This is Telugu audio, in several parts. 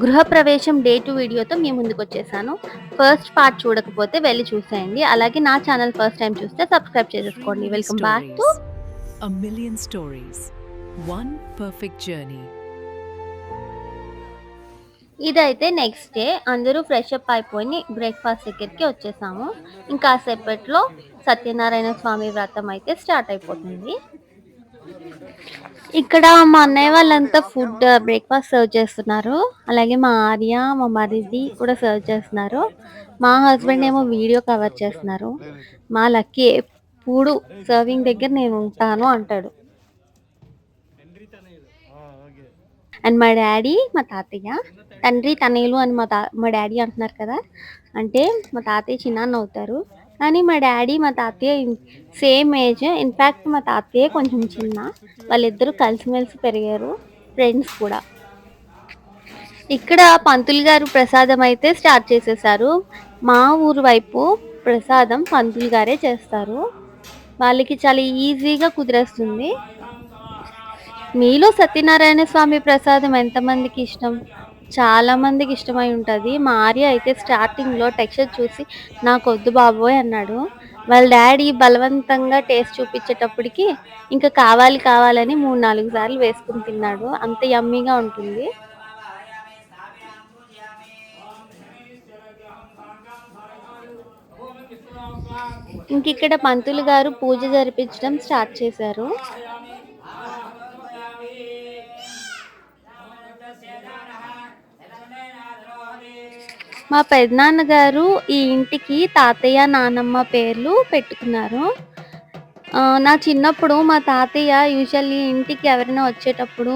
గృహప్రవేశం డే 2 వీడియోతో మీ ముందుకొచ్చేసాను. ఫస్ట్ పార్ట్ చూడకపోతే వెళ్లి చూసేయండి. అలాగే నా ఛానల్ ఫస్ట్ టైమ్ చూస్తే సబ్స్క్రైబ్ 3 చేసేసుకోండి. movie welcome back to stories. A million stories. One perfect journey. ఇదైతే నెక్స్ట్ డే అందరూ ఫ్రెష్ అప్ అయిపోయి బ్రేక్‌ఫాస్ట్ దగ్గరికి వచ్చేసాము. ఇంకాసేపట్లో సత్యనారాయణ స్వామి వ్రతం అయితే స్టార్ట్ అయిపోతుంది. ఇక్కడ మా అన్నయ్య వాళ్ళంతా బ్రేక్‌ఫాస్ట్ సర్వ్ చేస్తున్నారు. అలాగే మా ఆర్య, మా మరిది కూడా సర్వ్ చేస్తున్నారు. మా హస్బెండ్ ఏమో వీడియో కవర్ చేస్తున్నారు. మా లక్కీ ఎప్పుడు సర్వింగ్ దగ్గర నేను ఉంటాను అంటాడు. అండ్ మా డ్యాడీ, మా తాతయ్య తండ్రి, తనయులు అని మా డ్యాడీ అంటున్నారు కదా! అంటే మా తాతయ్య చిన్నాన్న అవుతారు. కానీ మా డ్యాడీ, మా తాతయ్య సేమ్ ఏజ్. ఇన్‌ఫాక్ట్ మా తాతయ్యే కొంచెం చిన్న. వాళ్ళిద్దరూ కలిసిమెలిసి పెరిగారు. ఫ్రెండ్స్ కూడా. ఇక్కడ పంతులు గారు ప్రసాదం అయితే స్టార్ట్ చేసేసారు. మా ఊరు వైపు ప్రసాదం పంతులు గారే చేస్తారు. వాళ్ళకి చాలా ఈజీగా కుదిరేస్తుంది. మీలో సత్యనారాయణ స్వామి ప్రసాదం ఎంతమందికి ఇష్టం? చాలా మందికి ఇష్టమై ఉంటది. మా ఆర్య అయితే స్టార్టింగ్‌లో టెక్స్చర్ చూసి నాకొద్దు బాబోయ్! అన్నాడు. వాళ్ళ డ్యాడీ బలవంతంగా టేస్ట్ చూపించేటప్పటికి ఇంకా కావాలి కావాలని 3, 4 సార్లు వేసుకొని తిన్నాడు. అంత యమ్మీగా ఉంటుంది. ఇంకిక్కడ పంతులు గారు పూజ జరిపించడం స్టార్ట్ చేశారు. మా పెదనాన్నగారు ఈ ఇంటికి తాతయ్య, నానమ్మ పేర్లు పెట్టుకున్నారు. నా చిన్నప్పుడు మా తాతయ్య యూజువల్లీ ఇంటికి ఎవరైనా వచ్చేటప్పుడు,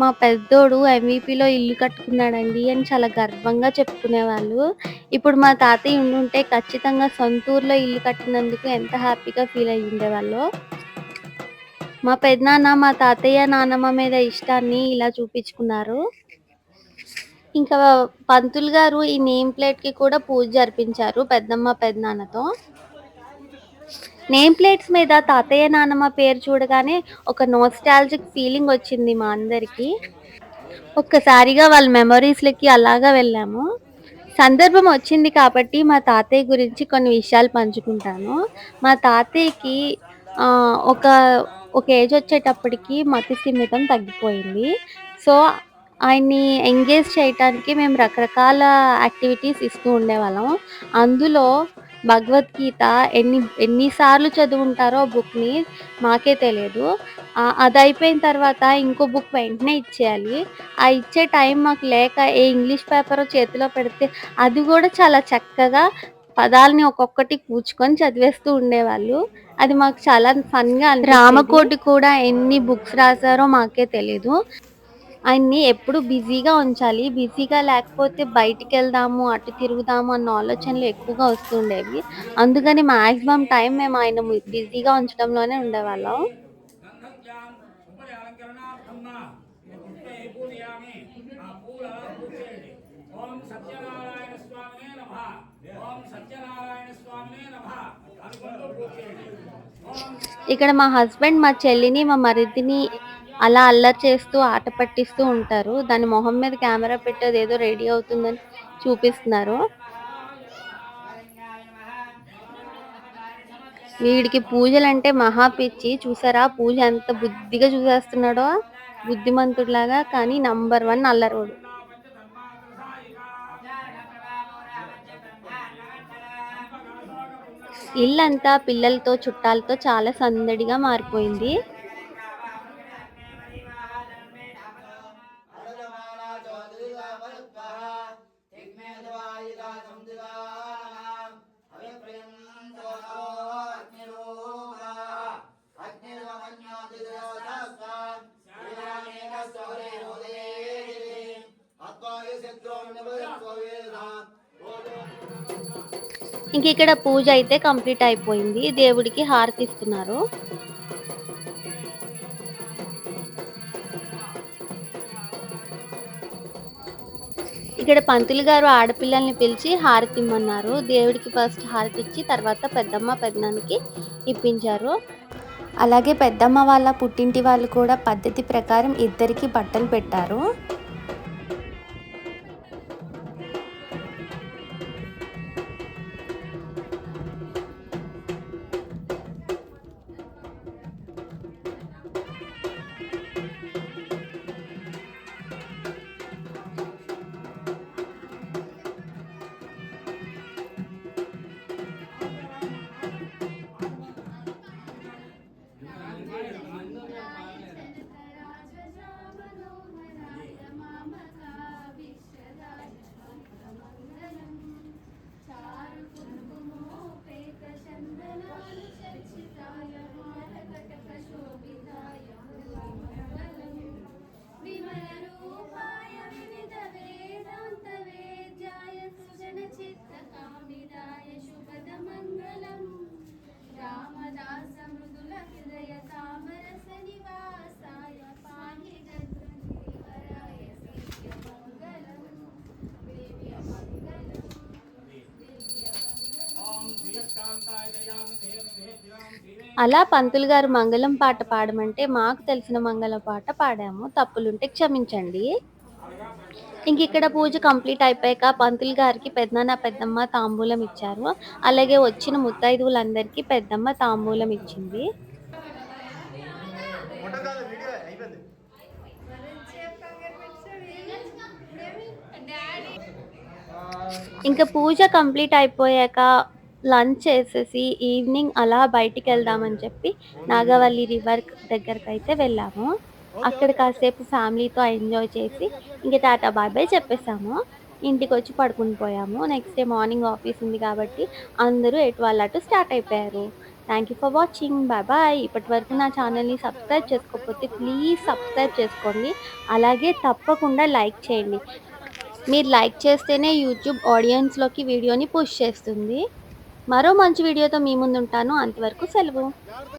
మా పెద్దోడు ఎంవీపీలో ఇల్లు కట్టుకున్నాడండి అని చాలా గర్వంగా చెప్పుకునేవాళ్ళు. ఇప్పుడు మా తాతయ్య ఉండుంటే ఖచ్చితంగా సొంత ఊర్లో ఇల్లు కట్టినందుకు ఎంత హ్యాపీగా ఫీల్ అయ్యి ఉండేవాళ్ళో. మా పెదనాన్న మా తాతయ్య, నానమ్మ మీద ఇష్టాన్ని ఇలా చూపించుకున్నారు. ఇంకా పంతులు గారు ఈ నేమ్ ప్లేట్‌కి కూడా పూజ జరిపించారు పెద్దమ్మ, పెదనాన్నతో. నేమ్ ప్లేట్స్ మీద తాతయ్య, నానమ్మ పేరు చూడగానే ఒక నోస్టాల్జిక్ ఫీలింగ్ వచ్చింది మా అందరికి. ఒక్కసారిగా వాళ్ళ మెమోరీస్‌లకి అలాగా వెళ్ళాము. సందర్భం వచ్చింది కాబట్టి మా తాతయ్య గురించి కొన్ని విషయాలు పంచుకుంటాను. మా తాతయ్యకి ఒక ఒక ఏజ్ వచ్చేటప్పటికి మతి స్థిమితం తగ్గిపోయింది. సో, ఆయన్ని ఎంగేజ్ చేయటానికి మేము రకరకాల యాక్టివిటీస్ ఇస్తూ ఉండేవాళ్ళం. అందులో భగవద్గీత ఎన్ని సార్లు చదువుంటారో బుక్‌ని మాకే తెలియదు. అదయిపోయిన తర్వాత ఇంకో బుక్ వెంటనే ఇచ్చేయాలి. ఆ ఇచ్చే టైం మాకు లేక ఏ ఇంగ్లీష్ పేపరో చేతిలో పెడితే అది గూడా చాలా చక్కగా పదాలని ఒక్కొక్కటి కూర్చుకొని చదివేస్తూ ఉండేవాళ్ళు. అది మాకు చాలా ఫన్‌గా అనిపించేది. రామకోటి కూడా ఎన్ని బుక్స్ రాసారో మాకే తెలీదు. ఆయన్ని ఎప్పుడు బిజీగా ఉంచాలి. బిజీగా లేకపోతే బయటికెళ్దాము, అటు తిరుగుదాము అన్న ఆలోచనలు ఎక్కువగా వస్తుండేవి. అందుకని మాక్సిమం టైం మేము ఆయన బిజీగా ఉంచడంలోనే ఉండేవాళ్ళం. ఇక్కడ మా హస్బెండ్ మా చెల్లిని, మా మరిదిని అలా అల్లరి చేస్తూ, ఆట పట్టిస్తూ ఉంటారు. దాని మొహం మీద కెమెరా పెట్టి అదేదో రెడీ అవుతుందని చూపిస్తున్నారు. వీడికి పూజలంటే మహా పిచ్చి. చూసారా పూజ ఎంత బుద్ధిగా చూసేస్తున్నాడో. బుద్ధిమంతుడిలాగా. కానీ నంబర్ 1 అల్లరోడు. ఇల్లంతా పిల్లలతో, చుట్టాలతో చాలా సందడిగా మారిపోయింది. ఇంకిక్కడ పూజ అయితే కంప్లీట్ అయిపోయింది. దేవుడికి హారతిస్తున్నారు. ఇక్కడ పంతులు గారు ఆడపిల్లల్ని పిలిచి హారతిమ్మన్నారు. దేవుడికి ఫస్ట్ హారతిచ్చి తర్వాత పెద్దమ్మ, పెదనాన్నకి ఇప్పించారు. అలాగే పెద్దమ్మ వాళ్ళ పుట్టింటి వాళ్ళు కూడా పద్ధతి ప్రకారం ఇద్దరికి బట్టలు పెట్టారు. అలా పంతులు గారు మంగళం పాట పాడమంటే మాకు తెలిసిన మంగళం పాట పాడాము. తప్పులుంటే క్షమించండి. ఇంకిక్కడ పూజ కంప్లీట్ అయిపోయాక పంతులు గారికి పెదనాన్న, పెద్దమ్మ తాంబూలం ఇచ్చారు. అలాగే వచ్చిన ముత్తైదువులందరికీ పెద్దమ్మ తాంబూలం ఇచ్చింది. ఇంక పూజ కంప్లీట్ అయిపోయాక లంచ్ చేసేసి ఈవినింగ్ అలా బయటికెళ్దామని చెప్పి నాగవల్లి రివర్ దగ్గరకైతే వెళ్ళాము. అక్కడ కాసేపు ఫ్యామిలీతో ఎంజాయ్ చేసి ఇంక టాటా బాయ్ బాయ్ చెప్పేసాము. ఇంటికొచ్చి పడుకుని పోయాము. నెక్స్ట్ డే మార్నింగ్ ఆఫీస్ ఉంది కాబట్టి అందరూ ఎటు వాళ్ళు అటు స్టార్ట్ అయిపోయారు. Thank you for watching. Bye bye. ఇప్పటివరకు నా ఛానల్‌ని సబ్స్క్రైబ్ చేసుకోకపోతే ప్లీజ్ సబ్స్క్రైబ్ చేసుకోండి. అలాగే తప్పకుండా లైక్ చేయండి. మీరు లైక్ చేస్తేనే యూట్యూబ్ ఆడియన్స్‌లోకి వీడియోని పుష్ చేస్తుంది. మరో మంచి వీడియోతో మీ ముందుంటాను. అంతవరకు సెలవు.